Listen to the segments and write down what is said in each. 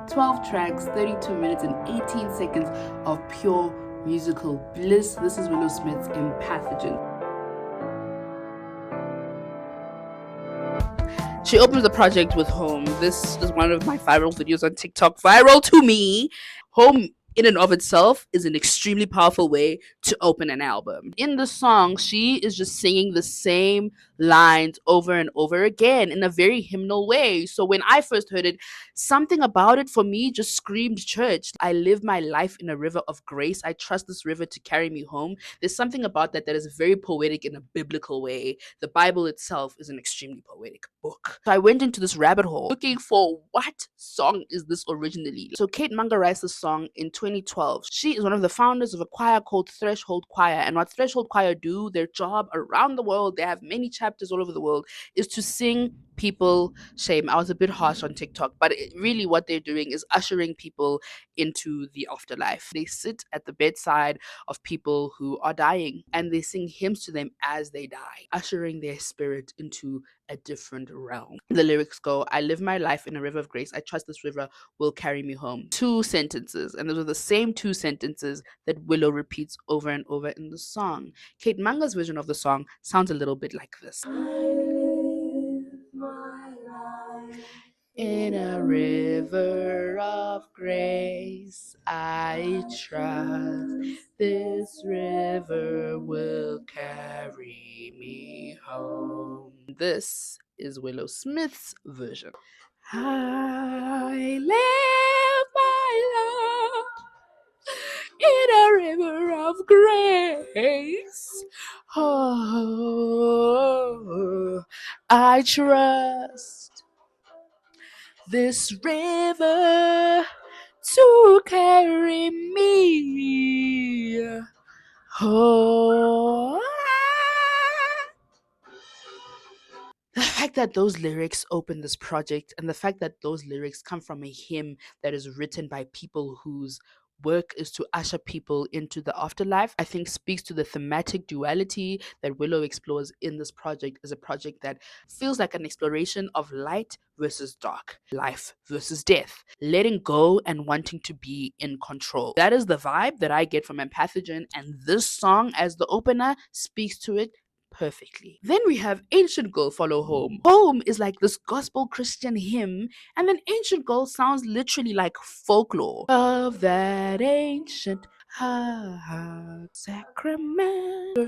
12 tracks, 32 minutes and 18 seconds of pure musical bliss. This is Willow Smith's Empathogen. She opens the project with Home. This is one of my viral videos on TikTok. Viral to me. Home in and of itself is an extremely powerful way to open an album. In the song, she is just singing the same lines over and over again in a very hymnal way. So when I first heard it, something about it for me just screamed church. I live my life in a river of grace. I trust this river to carry me home. There's something about that that is very poetic in a biblical way. The Bible itself is an extremely poetic book. So I went into this rabbit hole looking for what song is this originally. So Kate Munger writes this song in 2012. She is one of the founders of a choir called Threshold Choir. And what Threshold Choir do, their job around the world, they have many chapters all over the world, is to sing people shame. I was a bit harsh on TikTok, but really what they're doing is ushering people into the afterlife. They sit at the bedside of people who are dying and they sing hymns to them as they die, ushering their spirit into a different realm. The lyrics go, I live my life in a river of grace. I trust this river will carry me home. 2 sentences, and those are the same 2 sentences that Willow repeats over and over in the song. Kate Munger's version of the song sounds a little bit like this. I live my life in a river of grace. I trust this river will carry me home. This is Willow Smith's version. I live my life in a river of grace. Oh, I trust this river to carry me home. The fact that those lyrics open this project and the fact that those lyrics come from a hymn that is written by people whose work is to usher people into the afterlife, I think speaks to the thematic duality that Willow explores in this project as a project that feels like an exploration of light versus dark, life versus death, letting go and wanting to be in control. That is the vibe that I get from Empathogen, and this song as the opener speaks to it perfectly. Then we have Ancient Girl follow Home. Home is like this gospel Christian hymn, and then Ancient Girl sounds literally like folklore of that ancient heart sacrament.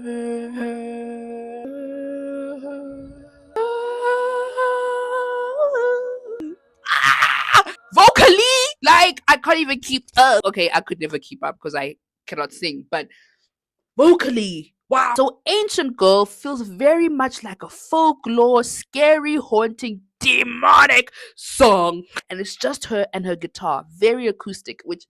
Vocally, like I can't even keep up. Okay, I could never keep up because I cannot sing, but vocally, wow. So Ancient Girl feels very much like a folklore, scary, haunting, demonic song. And it's just her and her guitar, very acoustic, which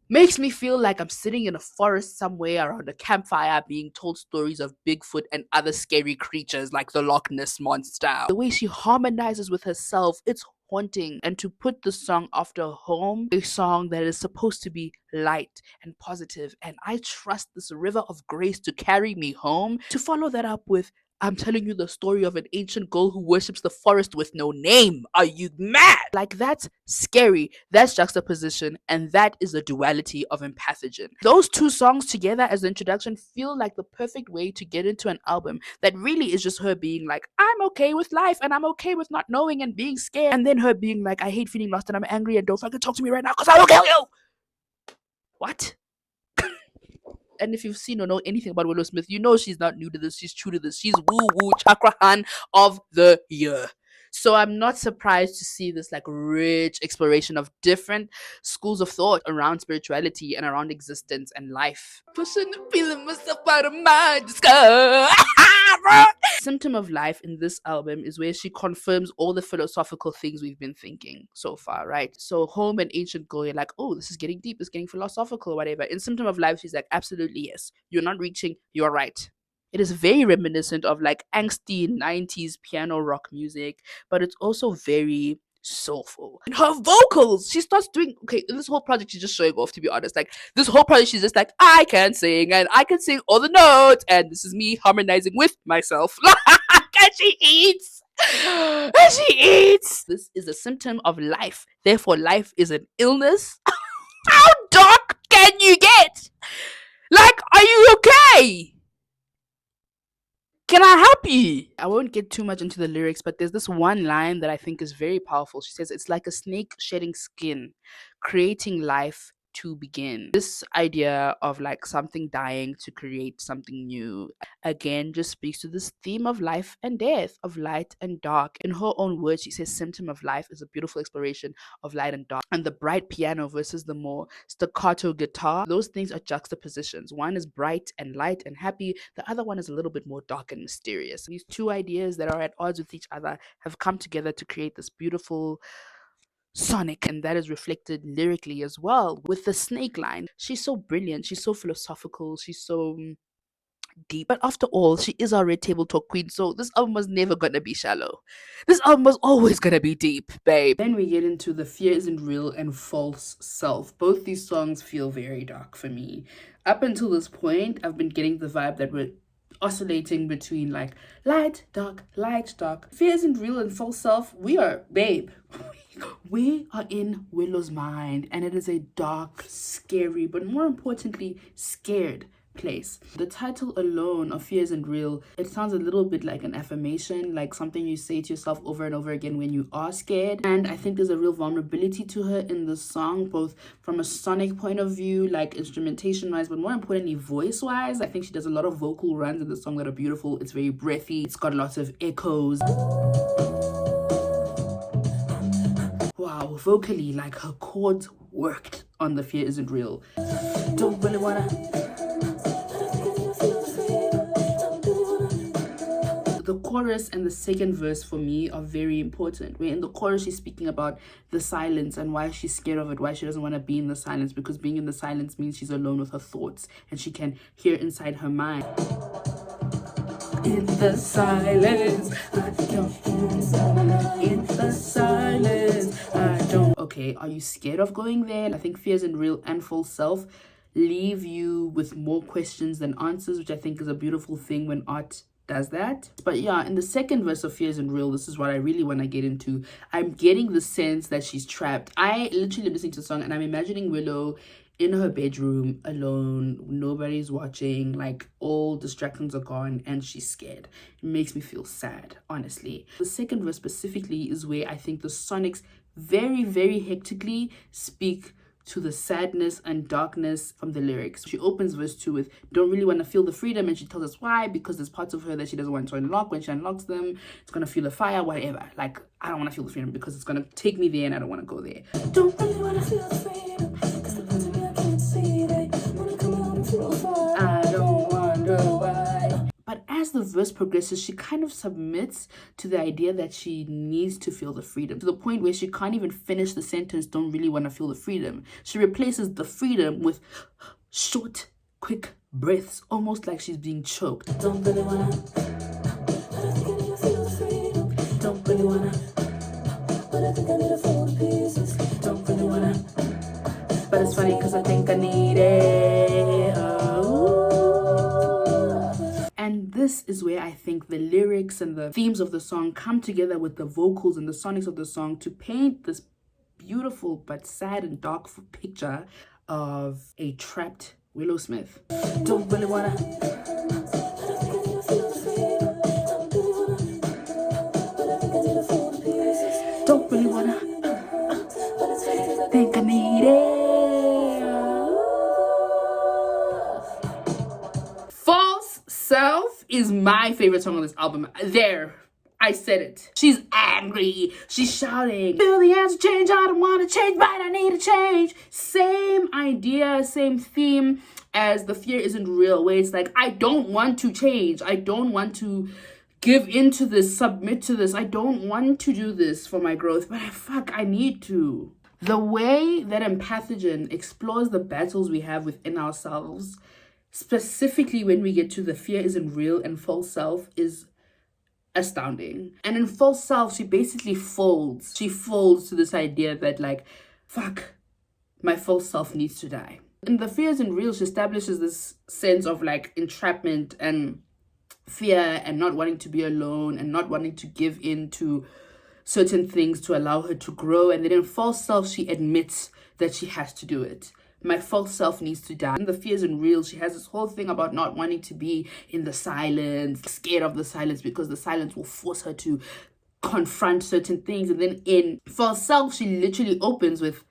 makes me feel like I'm sitting in a forest somewhere around a campfire being told stories of Bigfoot and other scary creatures like the Loch Ness Monster. The way she harmonizes with herself, it's haunting. And to put the song after Home, a song that is supposed to be light and positive, and I trust this river of grace to carry me home, to follow that up with I'm telling you the story of an ancient girl who worships the forest with no name. Are you mad? Like, that's scary. That's juxtaposition, and that is the duality of Empathogen. Those 2 songs together as the introduction feel like the perfect way to get into an album that really is just her being like, I'm okay with life and I'm okay with not knowing and being scared. And then her being like, I hate feeling lost and I'm angry and don't fucking talk to me right now because I will kill you. What? And if you've seen or know anything about Willow Smith, you know she's not new to this. She's true to this. She's woo woo chakrahan of the year. So I'm not surprised to see this like rich exploration of different schools of thought around spirituality and around existence and life. Pushing and feeling myself out of my disguise. Symptom of Life in this album is where she confirms all the philosophical things we've been thinking so far, right? So Home and Ancient Girl, you're like, oh, this is getting deep, it's getting philosophical, whatever. In Symptom of Life, she's like, absolutely yes. You're not reaching, you're right. It is very reminiscent of like angsty 90s piano rock music, but it's also very soulful. And her vocals, she starts doing okay. In this whole project, she's just showing off, to be honest. Like this whole project, she's just like, I can sing and I can sing all the notes, and this is me harmonizing with myself. And she eats. And she eats. This is a symptom of life. Therefore, life is an illness. How dark can you get? Like, are you okay? Can I help you? I won't get too much into the lyrics, but there's this one line that I think is very powerful. She says, "It's like a snake shedding skin, creating life to begin." This idea of like something dying to create something new, again, just speaks to this theme of life and death, of light and dark. In her own words, she says, "Symptom of life is a beautiful exploration of light and dark." And the bright piano versus the more staccato guitar, those things are juxtapositions. One is bright and light and happy, the other one is a little bit more dark and mysterious. These two ideas that are at odds with each other have come together to create this beautiful sonic, and that is reflected lyrically as well with the snake line. She's so brilliant, she's so philosophical, she's so deep. But after all, she is our red table talk queen, so this album was never gonna be shallow. This album was always gonna be deep, babe. Then we get into The Fear Isn't Real and False Self. Both these songs feel very dark for me. Up until this point, I've been getting the vibe that we're oscillating between like light, dark, light, dark. Fear Isn't Real and False Self, we are, babe. We are in Willow's mind, and it is a dark, scary, but more importantly, scared place. The title alone of Fear Isn't Real, it sounds a little bit like an affirmation, like something you say to yourself over and over again when you are scared. And I think there's a real vulnerability to her in the song, both from a sonic point of view, like instrumentation wise, but more importantly voice wise. I think she does a lot of vocal runs in the song that are beautiful. It's very breathy, it's got lots of echoes. Wow, vocally, like her chords worked on The Fear Isn't Real. Don't really wanna. The chorus and the second verse for me are very important. Where in the chorus she's speaking about the silence and why she's scared of it, why she doesn't want to be in the silence, because being in the silence means she's alone with her thoughts and she can hear inside her mind. In the silence, I don't. In the silence, I don't. Okay, are you scared of going there? I think Fear Isn't Real and False Self leave you with more questions than answers, which I think is a beautiful thing when art does that. But yeah, in the second verse of Fear Isn't Real, this is what I really want to get into. I'm getting the sense that she's trapped. I literally listening to the song and I'm imagining Willow in her bedroom alone, nobody's watching, like all distractions are gone and she's scared. It makes me feel sad, honestly. The second verse specifically is where I think the sonics very, very hectically speak to the sadness and darkness from the lyrics. She opens verse 2 with, "Don't really want to feel the freedom," and she tells us why, because there's parts of her that she doesn't want to unlock. When she unlocks them, it's gonna feel a fire, whatever. Like, I don't want to feel the freedom because it's gonna take me there and I don't want to go there. Don't really want to feel the freedom, I can't see it. Wanna come out and feel the fire. I don't wonder why. But as the verse progresses, she kind of submits to the idea that she needs to feel the freedom, to the point where she can't even finish the sentence, "Don't really want to feel the freedom." She replaces the freedom with short, quick breaths, almost like she's being choked. Don't really wanna, but I think I need to feel the freedom. Don't really wanna, but I think I need to fall to pieces. Don't really wanna, but it's funny because I think I need it. And this is where I think the lyrics and the themes of the song come together with the vocals and the sonics of the song to paint this beautiful but sad and dark picture of a trapped Willow Smith. Don't really wanna, don't really wanna, think I need it. False Self is my favorite song on this album. There, I said it. She's angry. She's shouting, "Feel the answer change. I don't want to change, but I need to change." Same idea, same theme as The Fear Isn't Real, where it's like, I don't want to change. I don't want to give into this, submit to this. I don't want to do this for my growth, but fuck, I need to. The way that Empathogen explores the battles we have within ourselves, specifically when we get to The Fear Isn't Real and False Self, is astounding. And in False Self, she basically folds. She folds to this idea that, like, fuck, my false self needs to die. In The Fear Isn't Real, she establishes this sense of like entrapment and fear and not wanting to be alone and not wanting to give in to certain things to allow her to grow. And then in false self, she admits that she has to do it. My false self needs to die. And the fear isn't real. She has this whole thing about not wanting to be in the silence, scared of the silence because the silence will force her to confront certain things. And then in false self, she literally opens with,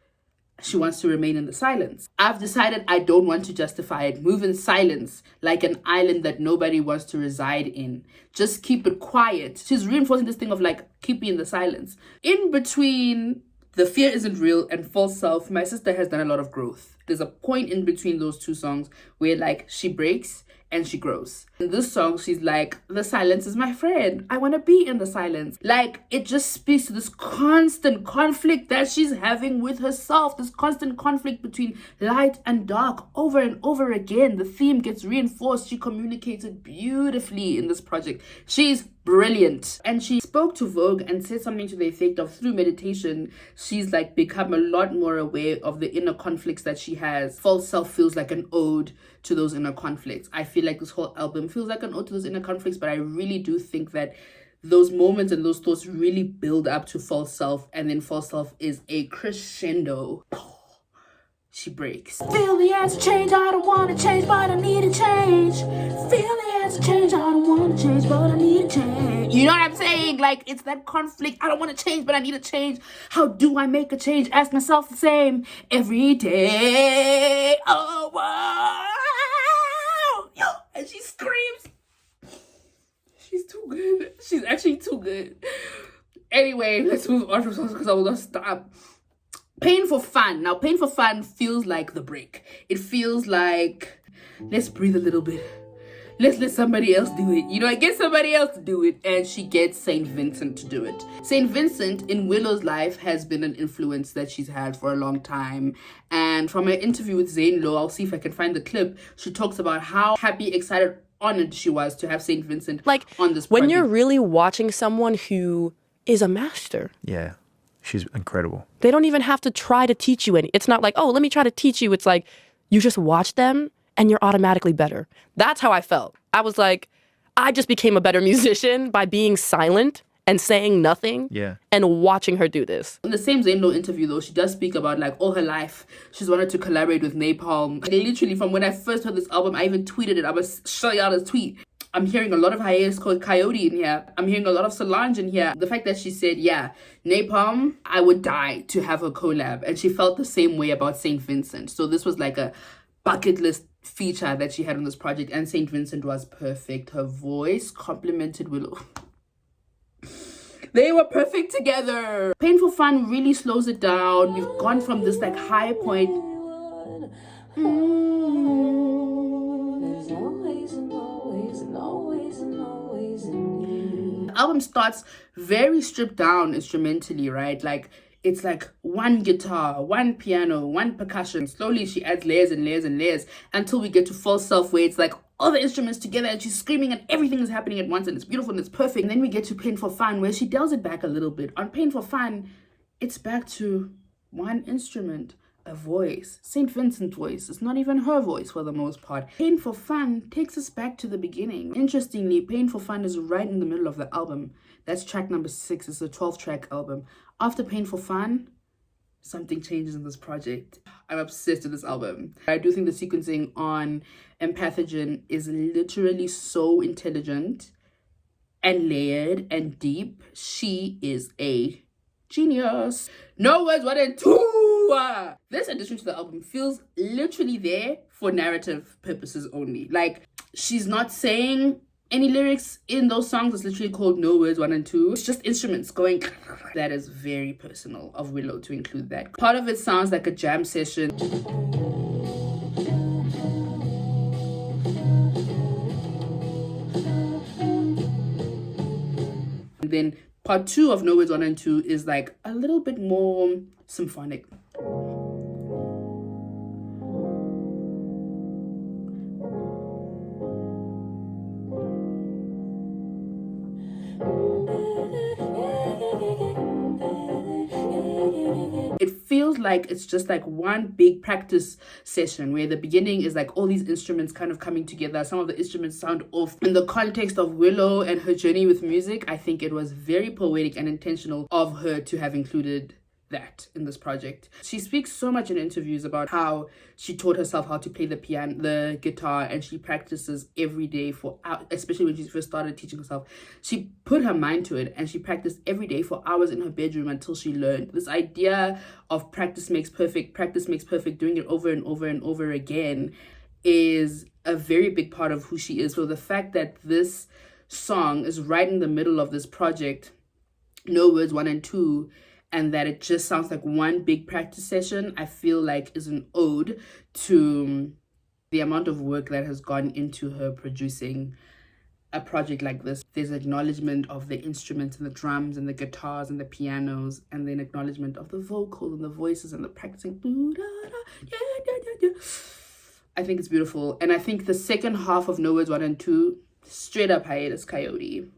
she wants to remain in the silence. I've decided I don't want to justify it. Move in silence like an island that nobody wants to reside in. Just keep it quiet. She's reinforcing this thing of like, keep me in the silence. In between the fear isn't real and false self, my sister has done a lot of growth. There's a point in between those two songs where like she breaks and she grows. In this song, she's like, the silence is my friend. I want to be in the silence. Like, it just speaks to this constant conflict that she's having with herself. This constant conflict between light and dark over and over again. The theme gets reinforced. She communicates it beautifully in this project. She's brilliant. And she spoke to Vogue and said something to the effect of, through meditation, she's like become a lot more aware of the inner conflicts that she has. False self feels like an ode to those inner conflicts. I feel like this whole album feels like an ode to those inner conflicts, but I really do think that those moments and those thoughts really build up to false self, and then false self is a crescendo. She breaks. Feel the answer change, I don't want to change, but I need a change. Feel the answer change, I don't want to change, but I need a change. You know what I'm saying? Like, it's that conflict. I don't want to change, but I need a change. How do I make a change? Ask myself the same every day. Oh, wow. Yo, and she screams. She's too good. She's actually too good. Anyway, let's move on from songs because I will not stop. Pain for Fun. Now, Pain for Fun feels like the break. It feels like, let's breathe a little bit. Let's let somebody else do it. You know, I get somebody else to do it. And she gets St. Vincent to do it. St. Vincent in Willow's life has been an influence that she's had for a long time. And from her interview with Zane Lowe, I'll see if I can find the clip. She talks about how happy, excited, honored she was to have St. Vincent like, on this project. When you're really watching someone who is a master. Yeah. She's incredible. They don't even have to try to teach you any. It's not like, oh, let me try to teach you. It's like, you just watch them and you're automatically better. That's how I felt. I was like, I just became a better musician by being silent and saying nothing and watching her do this. In the same Zane Lowe interview, though, she does speak about, like, all her life, she's wanted to collaborate with Napalm. Like, literally, from when I first heard this album, I even tweeted it. I will show y'all this tweet. I'm hearing a lot of Hiatus Coyote in here. I'm hearing a lot of Solange in here. The fact that she said, yeah, Napalm, I would die to have a collab. And she felt the same way about St. Vincent. So this was like a bucket list feature that she had on this project. And St. Vincent was perfect. Her voice complemented Willow. They were perfect together. Pain for Fun really slows it down. We've gone from this like high point. The album starts very stripped down instrumentally, right? Like, it's like one guitar, one piano, one percussion. Slowly she adds layers and layers and layers until we get to False Self, where it's like all the instruments together and she's screaming and everything is happening at once and it's beautiful and it's perfect. And then we get to Pain for Fun, where she dials it back a little bit. On Pain for Fun, it's back to one instrument, a voice. St. Vincent's voice. It's not even her voice for the most part. Pain for Fun takes us back to the beginning. Interestingly, Pain for Fun is right in the middle of the album. That's track number 6. It's a 12-track album. After Pain for Fun, something changes in this project. I'm obsessed with this album. I do think the sequencing on Empathogen is literally so intelligent and layered and deep. She is a genius. No words, 1 and 2. This addition to the album feels literally there for narrative purposes only. Like, she's not saying any lyrics in those songs. It's literally called No Words 1 and 2. It's just instruments going. That is very personal of Willow to include that. Part of it sounds like a jam session. And then part 2 of No Words 1 and 2 is like a little bit more symphonic. It feels like like it's just like one big practice session where the beginning is like all these instruments kind of coming together. Some of the instruments sound off. In the context of Willow and her journey with music, I think it was very poetic and intentional of her to have included that in this project. She speaks so much in interviews about how she taught herself how to play the piano, the guitar, and she practices every day for hours, especially when she first started teaching herself. She put her mind to it and she practiced every day for hours in her bedroom until she learned. This idea of practice makes perfect, doing it over and over and over again is a very big part of who she is. So the fact that this song is right in the middle of this project, No Words 1 and 2, and that it just sounds like one big practice session, I feel like is an ode to the amount of work that has gone into her producing a project like this. There's acknowledgement of the instruments and the drums and the guitars and the pianos, and then acknowledgement of the vocals and the voices and the practicing. I think it's beautiful. And I think the second half of No Words 1 and 2, straight up hiatus coyote.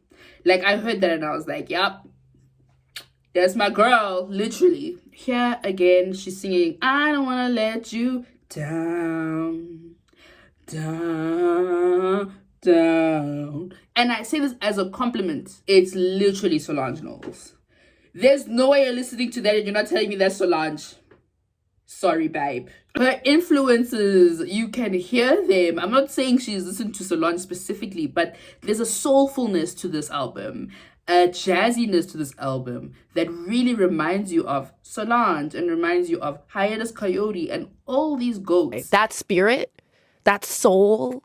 Like, I heard that and I was like, yep, that's my girl, literally. Here again, she's singing, I don't want to let you down, down, down. And I say this as a compliment. It's literally Solange Knowles. There's no way you're listening to that and you're not telling me that's Solange. Sorry, babe. Her influences, you can hear them. I'm not saying she's listened to Solange specifically, but there's a soulfulness to this album, a jazziness to this album that really reminds you of Solange and reminds you of Hiatus Coyote and all these goats. That spirit, that soul,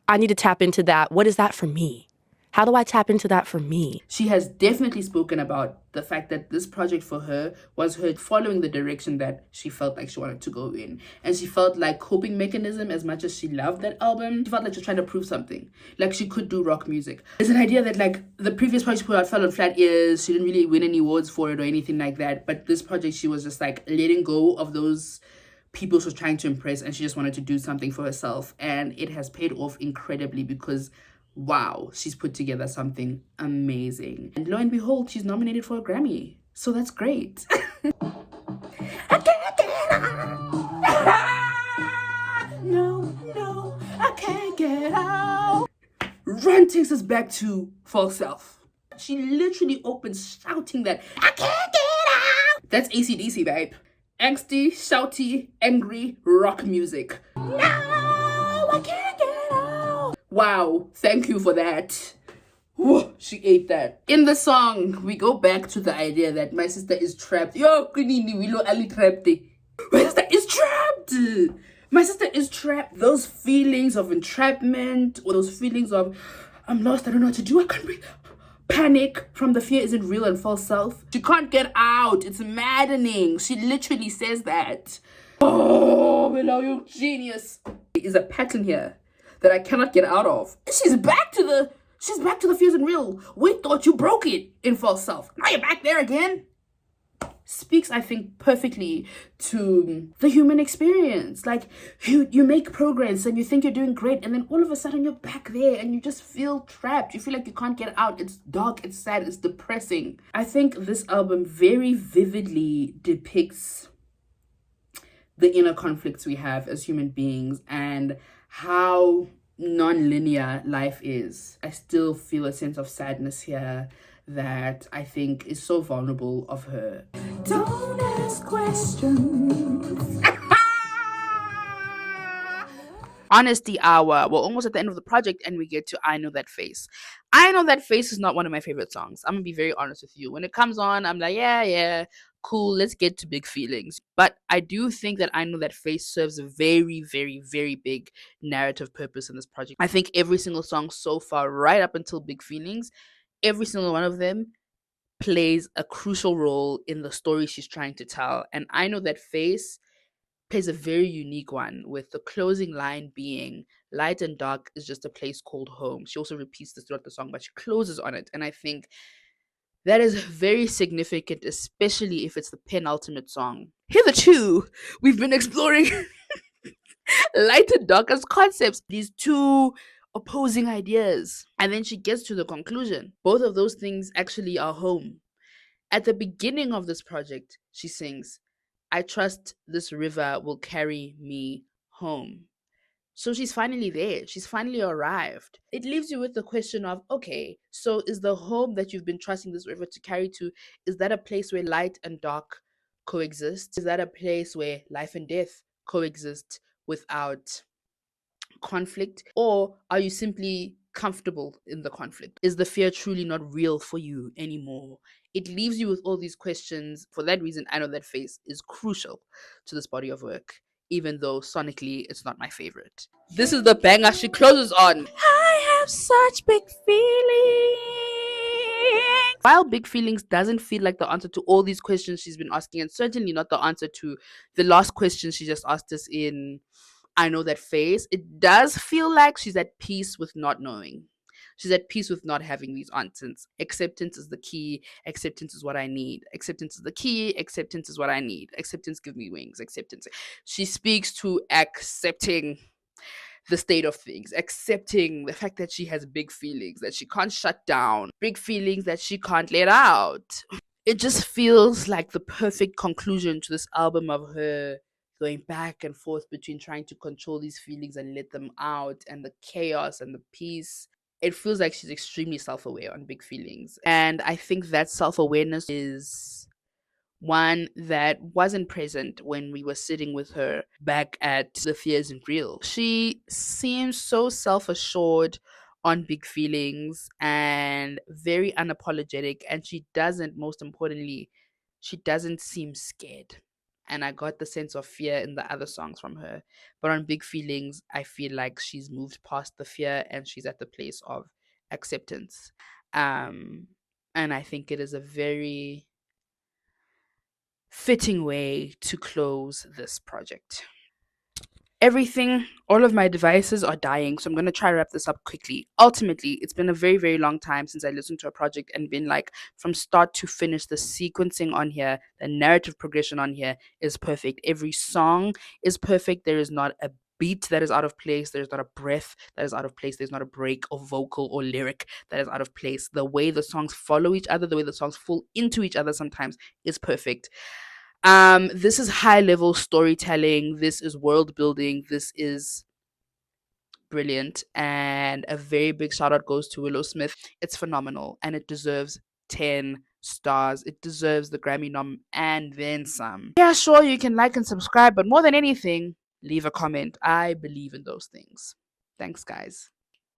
I need to tap into that. What is that for me? How do I tap into that for me? She has definitely spoken about the fact that this project for her was her following the direction that she felt like she wanted to go in. And she felt like coping mechanism, as much as she loved that album, she felt like she was trying to prove something. Like she could do rock music. There's an idea that like the previous project she put out fell on flat ears. She didn't really win any awards for it or anything like that. But this project, she was just like letting go of those people she was trying to impress, and she just wanted to do something for herself. And it has paid off incredibly because wow, she's put together something amazing. And lo and behold, she's nominated for a Grammy. So that's great. I can't get out. No, I can't get out. Run takes us back to False Self. She literally opens shouting that, I can't get out. That's AC/DC, babe. Angsty, shouty, angry rock music. No, I can't get out. Wow, thank you for that. Whoa, she ate that. In the song, we go back to the idea that my sister is trapped. Yo, Kunini, Willow Ali trapped. My sister is trapped. My sister is trapped. Those feelings of entrapment, or those feelings of, I'm lost, I don't know what to do, I can't breathe. Panic from the fear isn't real and false self. She can't get out. It's maddening. She literally says that. Oh, Willow, you genius. There's a pattern here that I cannot get out of. She's back to the fears and real. We thought you broke it in false self. Now you're back there again. Speaks, I think, perfectly to the human experience. Like, you make progress and you think you're doing great, and then all of a sudden you're back there and you just feel trapped. You feel like you can't get out. It's dark, it's sad, it's depressing. I think this album very vividly depicts the inner conflicts we have as human beings and how non-linear life is. I still feel a sense of sadness here that I think is so vulnerable of her. Don't ask questions. Honesty hour. We're almost at the end of the project and we get to I Know That Face. I Know That Face is not one of my favorite songs. I'm gonna be very honest with you. When it comes on, I'm like, yeah, cool, let's get to Big Feelings. But I do think that I Know That Face serves a very, very, very big narrative purpose in this project. I think every single song so far, right up until Big Feelings, every single one of them plays a crucial role in the story she's trying to tell. And I Know That Face plays a very unique one, with the closing line being, light and dark is just a place called home. She also repeats this throughout the song, but she closes on it. And I think that is very significant, especially if it's the penultimate song. Hitherto, we've been exploring light and dark as concepts, these two opposing ideas. And then she gets to the conclusion. Both of those things actually are home. At the beginning of this project, she sings, I trust this river will carry me home. So she's finally there. She's finally arrived. It leaves you with the question of, okay, so is the home that you've been trusting this river to carry to, is that a place where light and dark coexist? Is that a place where life and death coexist without conflict? Or are you simply comfortable in the conflict? Is the fear truly not real for you anymore? It leaves you with all these questions. For that reason, I know that Face is crucial to this body of work, even though sonically it's not my favorite. This is the banger she closes on. I have such big feelings. While Big Feelings doesn't feel like the answer to all these questions she's been asking, and certainly not the answer to the last question she just asked us in I Know That Face, it does feel like she's at peace with not knowing. She's at peace with not having these answers. Acceptance is the key. Acceptance is what I need. Acceptance is the key. Acceptance is what I need. Acceptance give me wings. Acceptance. She speaks to accepting the state of things, accepting the fact that she has big feelings that she can't shut down, big feelings that she can't let out. It just feels like the perfect conclusion to this album of her going back and forth between trying to control these feelings and let them out, and the chaos and the peace. It feels like she's extremely self-aware on Big Feelings, and I think that self-awareness is one that wasn't present when we were sitting with her back at The Fear Isn't Real. She seems so self assured on Big Feelings and very unapologetic, and she doesn't, most importantly, she doesn't seem scared. And I got the sense of fear in the other songs from her. But on Big Feelings, I feel like she's moved past the fear and she's at the place of acceptance. Um, and I think it is a very fitting way to close this project. Everything, all of my devices are dying, so I'm going to try to wrap this up quickly. Ultimately, it's been a very, very long time since I listened to a project and been like, from start to finish, the sequencing on here, the narrative progression on here is perfect. Every song is perfect. There is not a beat that is out of place. There's not a breath that is out of place. There's not a break or vocal or lyric that is out of place. The way the songs follow each other, the way the songs fall into each other sometimes is perfect. This is high level storytelling, this is world building, this is brilliant, and a very big shout out goes to Willow Smith. It's phenomenal and it deserves 10 stars. It deserves the Grammy nom and then some. Yeah, sure, you can like and subscribe, but more than anything, leave a comment. I believe in those things. Thanks, guys.